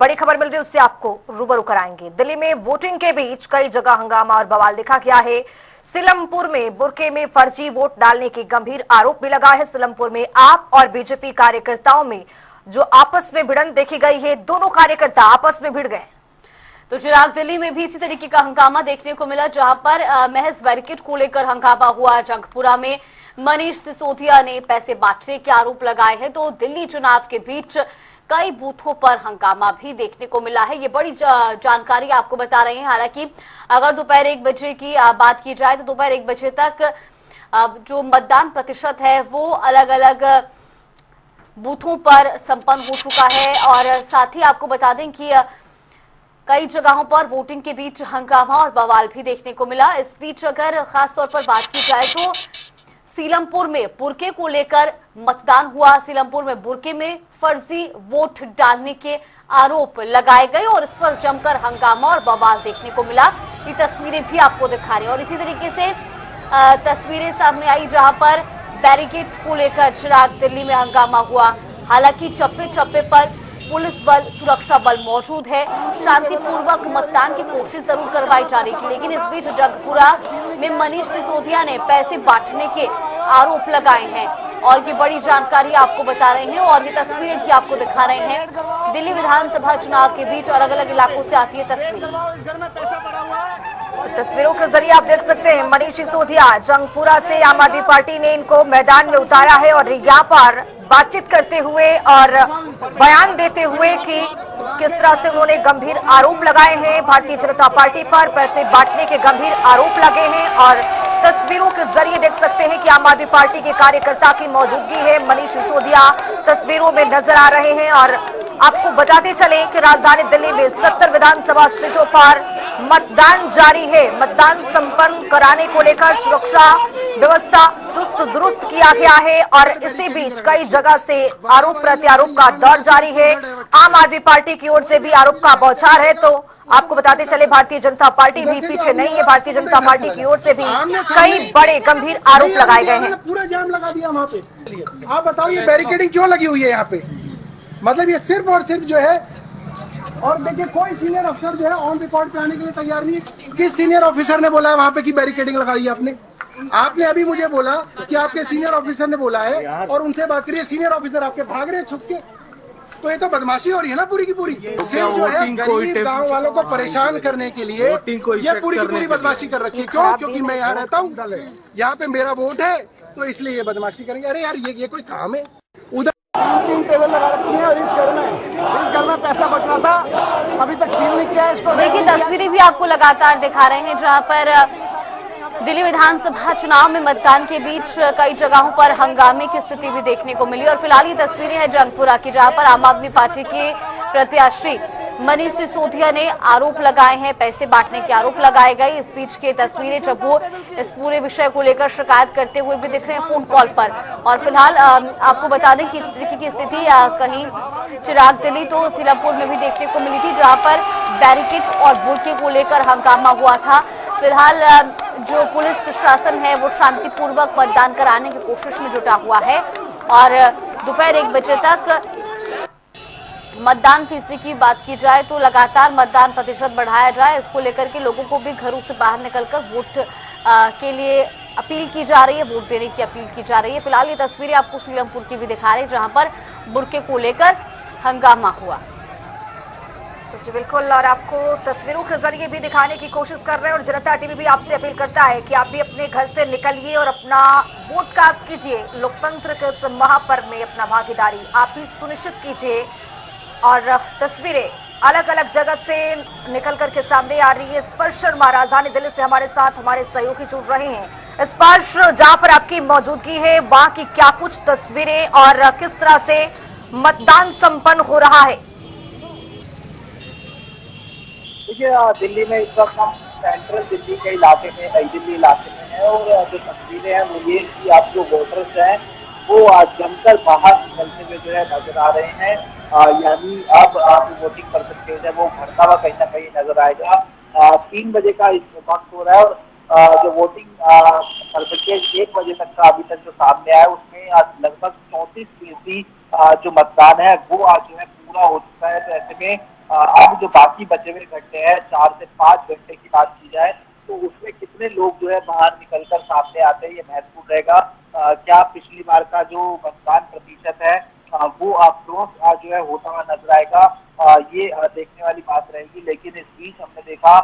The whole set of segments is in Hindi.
बड़ी खबर मिल रही है, उससे आपको रूबरू कराएंगे। दिल्ली में वोटिंग के बीच कई जगह हंगामा और बवाल देखा गया है। सीलमपुर में बुरके में फर्जी वोट डालने के गंभीर आरोप भी लगा है। सीलमपुर में आप और बीजेपी कार्यकर्ताओं में जो आपस में भिड़ंत देखी गई है, दोनों कार्यकर्ता आपस में भिड़ गए। तो चिराग, दिल्ली में भी इसी तरीके का हंगामा देखने को मिला, जहां पर महज बैरिकेड को लेकर हंगामा हुआ। जंगपुरा में मनीष सिसोदिया ने पैसे बांटने के आरोप लगाए हैं। तो दिल्ली चुनाव के बीच कई बूथों पर हंगामा भी देखने को मिला है। ये बड़ी जानकारी आपको बता रहे हैं। हालांकि अगर दोपहर 1 बजे की बात की जाए तो दोपहर 1 बजे तक जो मतदान प्रतिशत है वो अलग अलग बूथों पर संपन्न हो चुका है। और साथ ही आपको बता दें कि कई जगहों पर वोटिंग के बीच हंगामा और बवाल भी देखने को मिला। इस बीच अगर खास तौर पर बात की जाए तो सीलमपुर में बुरके को लेकर मतदान हुआ। सीलमपुर में बुरके में फर्जी वोट डालने के आरोप लगाए गए और इस पर जमकर हंगामा और बवाल देखने को मिला। ये तस्वीरें भी आपको दिखा रहे हैं। और इसी तरीके से तस्वीरें सामने आई जहां पर बैरिकेड को लेकर चिराग दिल्ली में हंगामा हुआ। हालांकि चप्पे चप्पे पर पुलिस बल, सुरक्षा बल मौजूद है। शांतिपूर्वक मतदान की कोशिश जरूर करवाई जा रही थी, लेकिन इस बीच जंगपुरा में मनीष सिसोदिया ने पैसे बांटने के आरोप लगाए हैं। और ये बड़ी जानकारी आपको बता रहे हैं और ये तस्वीरें भी आपको दिखा रहे हैं। दिल्ली विधानसभा चुनाव के बीच अलग अलग इलाकों से आती है तस्वीर। तस्वीरों के जरिए आप देख सकते हैं मनीष सिसोदिया जंगपुरा से आम आदमी पार्टी ने इनको मैदान में उतारा है और यहाँ पर बातचीत करते हुए और बयान देते हुए कि किस तरह से उन्होंने गंभीर आरोप लगाए हैं भारतीय जनता पार्टी पर, पैसे बांटने के गंभीर आरोप लगे हैं। और तस्वीरों के जरिए देख सकते हैं कि आम आदमी पार्टी के कार्यकर्ता की मौजूदगी है। मनीष सिसोदिया तस्वीरों में नजर आ रहे हैं। और आपको बताते चले कि राजधानी दिल्ली में 70 विधानसभा सीटों पर मतदान जारी है। मतदान संपन्न कराने को लेकर सुरक्षा व्यवस्था चुस्त दुरुस्त किया गया है और इसी बीच कई जगह से आरोप प्रत्यारोप का दौर जारी है। आम आदमी पार्टी की ओर से भी आरोप का बौछार है। तो आपको बताते चले भारतीय जनता पार्टी भी पीछे नहीं है। भारतीय जनता पार्टी की ओर से भी कई बड़े गंभीर आरोप लगाए गए हैं। पूरा जाम लगा दिया वहाँ पे। आप बताओ ये बैरिकेडिंग क्यों लगी हुई है यहाँ पे? मतलब ये सिर्फ और सिर्फ जो है, और देखिए कोई सीनियर अफसर जो है ऑन रिकॉर्ड पे आने के लिए तैयार नहीं है। किस सीनियर ऑफिसर ने बोला है वहाँ पे कि बैरिकेडिंग लगाई है आपने? आपने अभी मुझे बोला कि आपके सीनियर ऑफिसर ने बोला है और उनसे बात करिए। सीनियर ऑफिसर आपके भाग रहे हैं छुप के। तो ये तो बदमाशी हो रही है ना पूरी की पूरी। सिर्फ जो है गरीब गाँव वालों को परेशान करने के लिए ये पूरी की पूरी बदमाशी कर रखी है। क्यों? क्योंकि मैं यहाँ रहता हूँ, यहाँ पे मेरा वोट है, तो इसलिए ये बदमाशी करेंगे। अरे यार ये कोई काम है? उधर 3 टेबल लगा रखी है और इस घर में पैसा बट रहा था, अभी तक सील नहीं किया है इसको। देखिए तस्वीरें भी आपको लगातार दिखा रहे हैं जहां पर दिल्ली विधानसभा चुनाव में मतदान के बीच कई जगहों पर हंगामे की स्थिति भी देखने को मिली। और फिलहाल ये तस्वीरें हैं जंगपुरा की, जहां पर आम आदमी पार्टी के प्रत्याशी मनीष सिसोदिया ने आरोप लगाए हैं, पैसे बांटने के आरोप लगाए गए। इस बीच की तस्वीरें जब वो इस पूरे विषय को लेकर शिकायत करते हुए भी दिख रहे हैं फोन कॉल पर। और फिलहाल आपको बता दें कि इस तरीके की स्थिति कहीं चिराग दिल्ली तो सीलमपुर में भी देखने को मिली थी, जहां पर बैरिकेड और बुरके को लेकर हंगामा हुआ था। फिलहाल जो पुलिस प्रशासन है वो शांतिपूर्वक मतदान कराने की कोशिश में जुटा हुआ है और दोपहर 1 बजे तक मतदान फीसदी की बात की जाए तो लगातार मतदान प्रतिशत बढ़ाया जाए, इसको लेकर के लोगों को भी घरों से बाहर निकलकर वोट के लिए अपील की जा रही है, वोट देने की अपील की जा रही है। फिलहाल ये तस्वीरें आपको सीलमपुर की भी दिखा रही है, जहां पर बुरके को लेकर हंगामा हुआ। तो जी बिल्कुल, और आपको तस्वीरों के जरिए भी दिखाने की कोशिश कर रहे हैं। और जनता टीवी भी आपसे अपील करता है कि आप भी अपने घर से निकलिए और अपना वोट कास्ट कीजिए। लोकतंत्र के इस महापर्व में अपना भागीदारी आप भी सुनिश्चित कीजिए। और तस्वीरें अलग अलग जगह से निकल करके सामने आ रही है। स्पर्श शर्मा राजधानी दिल्ली से हमारे साथ हमारे सहयोगी जुड़ रहे हैं। स्पर्श, जहां पर आपकी मौजूदगी है वहां की क्या कुछ तस्वीरें और किस तरह से मतदान संपन्न हो रहा है? देखिए दिल्ली में इस वक्त हम सेंट्रल दिल्ली के इलाके में, नई दिल्ली इलाके में है और जो तस्वीरें हैं वो ये कि आप जो वोटर्स हैं वो जमकर बाहर निकलते हुए जो है नजर आ रहे हैं। यानी अब आप वोटिंग कर सकते हैं, वो भरता हुआ कहीं ना कहीं नजर आएगा। 3 बजे का इस वक्त हो रहा है और जो वोटिंग परसेंटेज 1 बजे तक का अभी तक जो सामने आया उसमें लगभग 34% जो मतदान है वो आज जो है पूरा हो चुका है। तो ऐसे में अब जो बाकी बचे हुए घंटे हैं 4 से 5 घंटे की बात की जाए तो उसमें कितने लोग जो है बाहर निकलकर सामने आते हैं ये महत्वपूर्ण रहेगा। क्या पिछली बार का जो मतदान प्रतिशत है वो क्रॉस जो है होता हुआ नजर आएगा, ये देखने वाली बात रहेगी। लेकिन इस बीच हमने देखा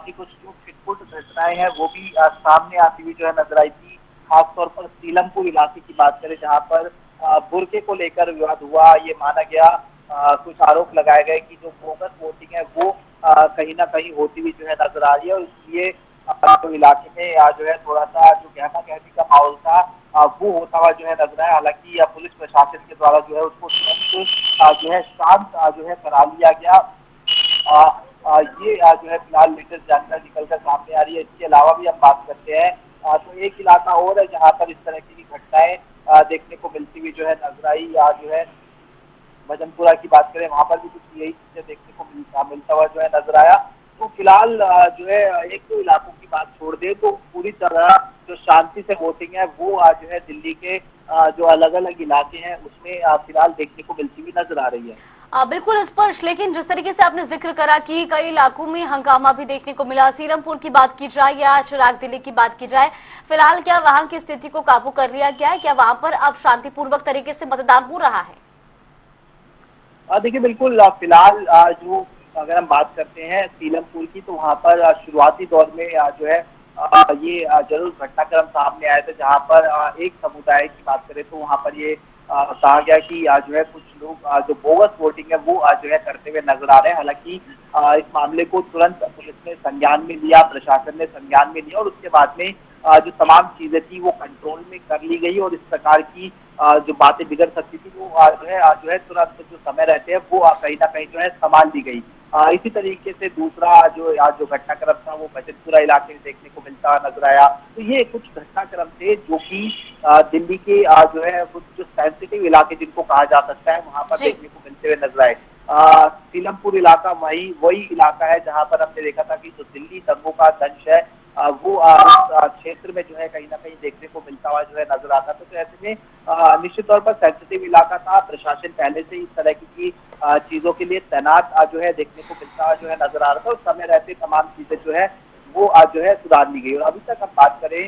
कि कुछ जो छिटपुट घटनाएं हैं वो भी सामने आती हुई जो है नजर आई थी। खासतौर पर सीलमपुर इलाके की बात करें जहां पर बुर्के को लेकर विवाद हुआ, ये माना गया, कुछ आरोप लगाए गए कि जो बोगस वोटिंग है वो कहीं ना कहीं होती हुई जो है नजर आ रही है और इसलिए जो इलाके में जो है थोड़ा सा जो गहमा गहमी का माहौल था वो होता हुआ जो है नजर आया। हालांकि पुलिस प्रशासन के द्वारा जो है उसको तुरंत जो है शांत जो है करा लिया गया। ये जो है फिलहाल लेटेस्ट जानकारी निकलकर सामने आ रही है। इसके अलावा भी हम बात करते हैं तो एक इलाका और है जहाँ पर इस तरह की घटनाएं देखने को मिलती हुई जो है नजर आई। जो है भजनपुरा की बात करें वहां पर भी कुछ यही चीजें देखने को मिलता हुआ जो है नजर आया। तो फिलहाल जो है एक दो इलाकों की बात छोड़ दे तो पूरी तरह जो शांति से वोटिंग है वो जो है दिल्ली के जो अलग अलग इलाके हैं उसमें फिलहाल देखने को मिलती हुई नजर आ रही है। बिल्कुल स्पर्श, लेकिन जिस तरीके से आपने जिक्र करा कि कई इलाकों में हंगामा भी देखने को मिला, सीरमपुर की बात की जाए या चिराग दिल्ली की बात की जाए, फिलहाल क्या वहां की स्थिति को काबू कर लिया गया है? क्या वहां पर अब शांतिपूर्वक तरीके से मतदान हो रहा है? देखिए बिल्कुल, फिलहाल जो अगर हम बात करते हैं सीलमपुर की तो वहाँ पर शुरुआती दौर में जो है ये जरूर घटनाक्रम सामने आए थे जहाँ पर एक समुदाय की बात करें तो वहाँ पर ये कहा गया कि जो है कुछ लोग जो बोगस वोटिंग है वो जो है करते हुए नजर आ रहे हैं। हालांकि इस मामले को तुरंत पुलिस ने संज्ञान में लिया, प्रशासन ने संज्ञान में लिया और उसके बाद में जो तमाम चीजें थी वो कंट्रोल में कर ली गई और इस प्रकार की जो बातें बिगड़ सकती थी वो जो है तुरंत जो समय रहते हैं वो कहीं ना कहीं जो है संभाल दी गई। इसी तरीके से दूसरा जो घटनाक्रम था वो भजनपुरा इलाके में देखने को मिलता नजर आया। तो ये कुछ घटनाक्रम थे जो कि दिल्ली के जो है कुछ जो सेंसिटिव इलाके जिनको कहा जा सकता है वहां पर देखने को मिलते हुए नजर आए। सीलमपुर इलाका वही इलाका है जहां पर हमने देखा था कि जो दिल्ली दंगों का दंश है वो क्षेत्र में जो है कहीं ना कहीं देखने को मिलता हुआ जो है नजर आता था। तो ऐसे में निश्चित तौर पर सेंसिटिव इलाका था, प्रशासन पहले से इस तरह की चीजों के लिए तैनात जो है देखने को मिलता हुआ जो है नजर आ रहा था और समय रहते तमाम चीजें जो है वो जो है सुधार ली गई। और अभी तक हम बात करें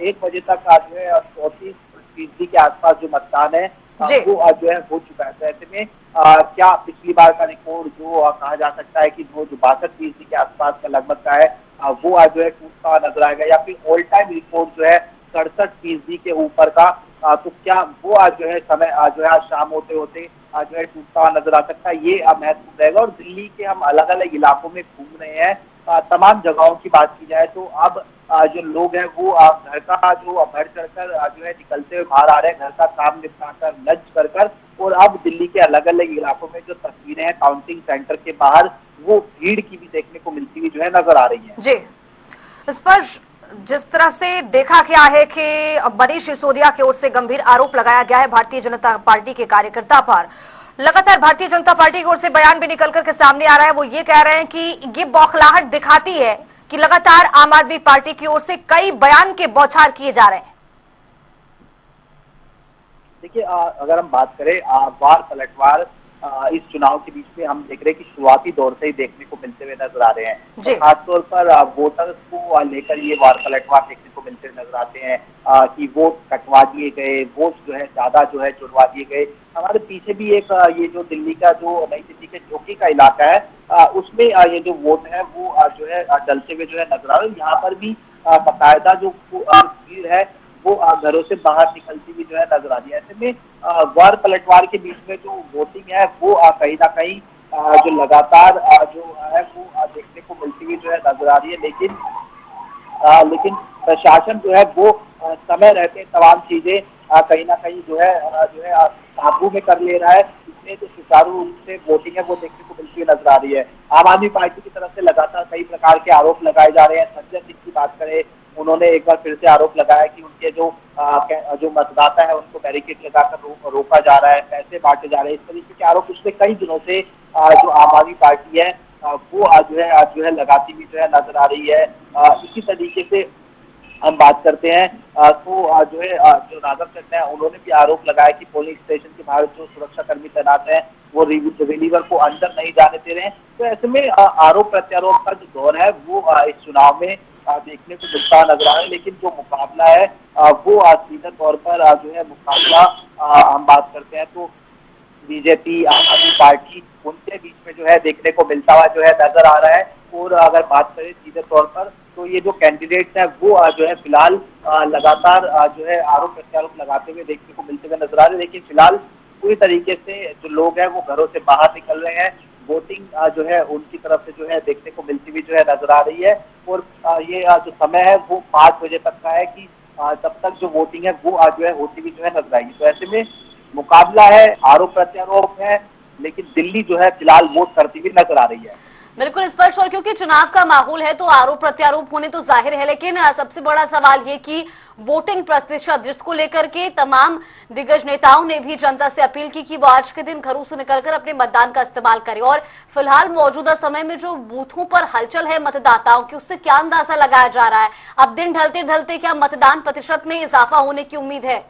1 बजे तक जो है 34% के आसपास जो मतदान है वो जो है हो चुका है। तो ऐसे में क्या पिछली बार का रिकॉर्ड जो कहा जा सकता है कि वो जो 62% के आसपास का लगभग का है वो जो है टूटता हुआ नजर आएगा या फिर ऑल टाइम रिकॉर्ड जो है 67% के ऊपर का तो क्या वो जो है समय जो है शाम होते होते जो है टूटता हुआ नजर आ सकता है, ये महत्वपूर्ण रहेगा। और दिल्ली के हम अलग अलग इलाकों में घूम रहे हैं, तमाम जगहों की बात की जाए तो अब जो लोग हैं वो घर का जो बढ़ चढ़कर जो है निकलते हुए बाहर आ रहे हैं, घर का काम निपटा कर लंच कर कर। और अब दिल्ली के अलग अलग इलाकों में जो तस्वीरें हैं काउंटिंग सेंटर के बाहर वो भीड़ की भी देखने को मिलती हुई जो है नजर आ रही है। जी स्पर्श, जिस तरह से देखा गया है कि मनीष सिसोदिया की ओर से गंभीर आरोप लगाया गया है भारतीय जनता पार्टी के कार्यकर्ता पर, लगातार भारतीय जनता पार्टी की ओर से बयान भी निकल करके सामने आ रहा है। वो ये कह रहे हैं कि ये बौखलाहट दिखाती है कि लगातार आम आदमी पार्टी की ओर से कई बयान के बौछार किए जा रहे हैं। देखिए अगर हम बात करें वार पलटवार इस चुनाव के बीच में हम देख रहे हैं कि शुरुआती दौर से ही देखने को मिलते हुए नजर आ रहे हैं। तो खासतौर पर वोटर्स को लेकर ये वार पलटवार देखने को मिलते हुए नजर आते हैं कि वोट कटवा दिए गए, वोट जो है ज्यादा जो है जुड़वा दिए गए। हमारे पीछे भी एक ये जो दिल्ली का जो नई दिल्ली के जोकी का इलाका है उसमें ये जो वोट है वो जो है डलते हुए जो है नजर आ रहे हैं। यहाँ पर भी बाकायदा जो भीड़ है वो घरों से बाहर निकलती हुई जो है नजर आ रही है। ऐसे में वार पलटवार के बीच में जो वोटिंग है वो कहीं ना कहीं जो लगातार जो है वो देखने को मिलती हुई जो है नजर आ रही है। लेकिन प्रशासन जो है वो समय रहते तमाम चीजें कहीं ना कहीं जो है काबू में कर ले रहा है। इसमें जो सुचारू रूप से वोटिंग है वो देखने को मिलती हुई नजर आ रही है। आम आदमी पार्टी की तरफ से लगातार कई प्रकार के आरोप लगाए जा रहे हैं। संजय सिंह की बात करें, उन्होंने एक बार फिर से आरोप लगाया कि उनके जो मतदाता है उनको बैरिकेड लगाकर रोका जा रहा है, पैसे बांटे जा रहे हैं। इस तरीके के आरोप पिछले कई दिनों से जो आम आदमी पार्टी है वो जो है लगाती हुई जो है नजर आ रही है। इसी तरीके से हम बात करते हैं तो जो है जो राघव चड्ढा है उन्होंने भी आरोप लगाया कि पोलिंग स्टेशन के बाहर जो सुरक्षा कर्मी तैनात हैं वो रिलीवर को अंदर नहीं जाने दे रहे हैं। तो ऐसे में आरोप प्रत्यारोप का जो दौर है वो इस चुनाव में देखने को मिलता नजर आ रहा है। लेकिन जो मुकाबला है वो सीधे तौर पर जो है मुकाबला हम बात करते हैं तो बीजेपी, आम आदमी पार्टी, उनके बीच में जो है देखने को मिलता हुआ जो है नजर आ रहा है। और अगर बात करें सीधे तौर पर तो ये जो कैंडिडेट्स है वो जो है फिलहाल लगातार जो है आरोप प्रत्यारोप लगाते हुए देखने को मिलते हुए नजर आ रहे हैं। लेकिन फिलहाल पूरी तरीके से जो लोग हैं वो घरों से बाहर निकल रहे हैं। वोटिंग जो है उनकी तरफ से जो है देखने को मिलती हुई जो है नजर आ रही है। और ये जो समय है वो 5 बजे तक का है कि तब तक जो वोटिंग है वो जो है होती हुई जो है नजर आएगी। तो ऐसे में मुकाबला है, आरोप प्रत्यारोप है, लेकिन दिल्ली जो है फिलहाल वोट करती हुई नजर आ रही है। बिल्कुल स्पष्ट। और क्योंकि चुनाव का माहौल है तो आरोप प्रत्यारोप होने तो जाहिर है, लेकिन सबसे बड़ा सवाल ये कि वोटिंग प्रतिशत, जिसको लेकर के तमाम दिग्गज नेताओं ने भी जनता से अपील की कि वो आज के दिन घरों से निकलकर अपने मतदान का इस्तेमाल करें। और फिलहाल मौजूदा समय में जो बूथों पर हलचल है मतदाताओं की, उससे क्या अंदाजा लगाया जा रहा है? अब दिन ढलते ढलते क्या मतदान प्रतिशत में इजाफा होने की उम्मीद है?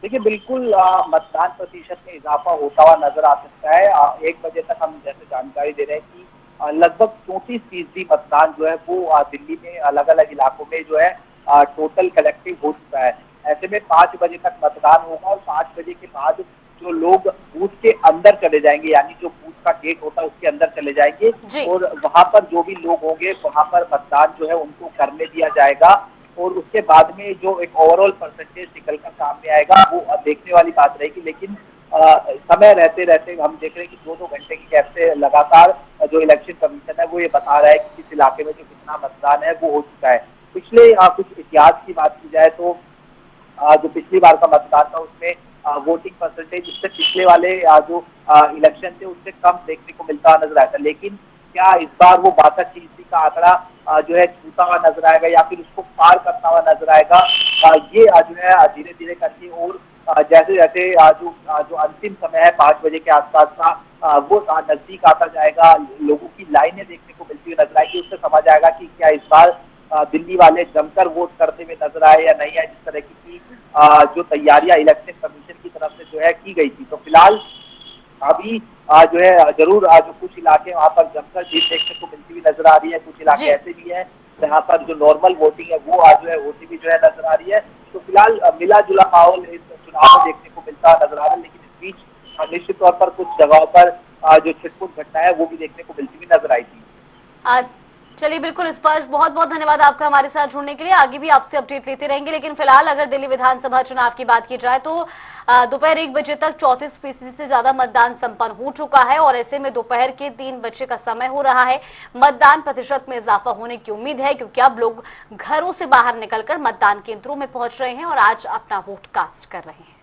देखिए बिल्कुल मतदान प्रतिशत में इजाफा होता हुआ नजर आ सकता है। 1 बजे तक हम जैसे जानकारी दे रहे हैं कि लगभग 34% मतदान जो है वो दिल्ली में अलग अलग इलाकों में जो है टोटल कलेक्टिव हो चुका है। ऐसे में 5 बजे तक मतदान होगा और 5 बजे के बाद जो लोग बूथ के अंदर चले जाएंगे, यानी जो बूथ का गेट होता है उसके अंदर चले जाएंगे और वहां पर जो भी लोग होंगे वहां पर मतदान जो है उनको करने दिया जाएगा। और उसके बाद में जो एक ओवरऑल परसेंटेज निकल कर सामने आएगा वो देखने वाली बात रहेगी। लेकिन समय रहते रहते हम देख रहे हैं कि 2-2 घंटे की गैप से लगातार जो इलेक्शन कमीशन है वो ये बता रहा है कि किस इलाके में जो कितना मतदान है वो हो चुका है। पिछले कुछ इतिहास की बात की जाए तो जो पिछली बार का मतदान था उसमें वोटिंग परसेंटेज उससे पिछले वाले जो इलेक्शन थे उससे कम देखने को मिलता नजर आया था। लेकिन क्या इस बार वो 62% का आंकड़ा जो है छूता हुआ नजर आएगा या फिर उसको पार करता हुआ नजर आएगा? ये जो है धीरे धीरे करके और जैसे जैसे जो अंतिम समय है 5 बजे के आसपास का वो नजदीक आता जाएगा, लोगों की लाइनें देखने को मिलती हुई नजर आएगी। उससे समझ आएगा कि क्या इस बार दिल्ली वाले जमकर वोट करते हुए नजर आए या नहीं आए, जिस तरह की जो तैयारियां इलेक्शन कमीशन की तरफ से जो है की गई थी। तो फिलहाल अभी जो है जरूर जो कुछ इलाके वहाँ पर जमकर जीत देखने को मिलती हुई नजर आ रही है, कुछ इलाके ऐसे भी हैं जहाँ पर जो नॉर्मल वोटिंग है वो जो है होती हुई जो है नजर आ रही है। तो फिलहाल मिला जुला माहौल इस चुनाव में देखने को मिलता नजर आ रहा है। लेकिन इस बीच निश्चित तौर पर कुछ जगहों पर जो छिटपुट घटना है वो भी देखने को मिलती हुई नजर आई थी। चलिए बिल्कुल स्पष्ट, बहुत बहुत धन्यवाद आपका हमारे साथ जुड़ने के लिए। आगे भी आपसे अपडेट लेते रहेंगे। लेकिन फिलहाल अगर दिल्ली विधानसभा चुनाव की बात की जाए तो दोपहर 1 बजे तक 34% से ज्यादा मतदान संपन्न हो चुका है और ऐसे में दोपहर के 3 बजे का समय हो रहा है। मतदान प्रतिशत में इजाफा होने की उम्मीद है क्योंकि अब लोग घरों से बाहर निकलकर मतदान केंद्रों में पहुंच रहे हैं और आज अपना वोट कास्ट कर रहे हैं।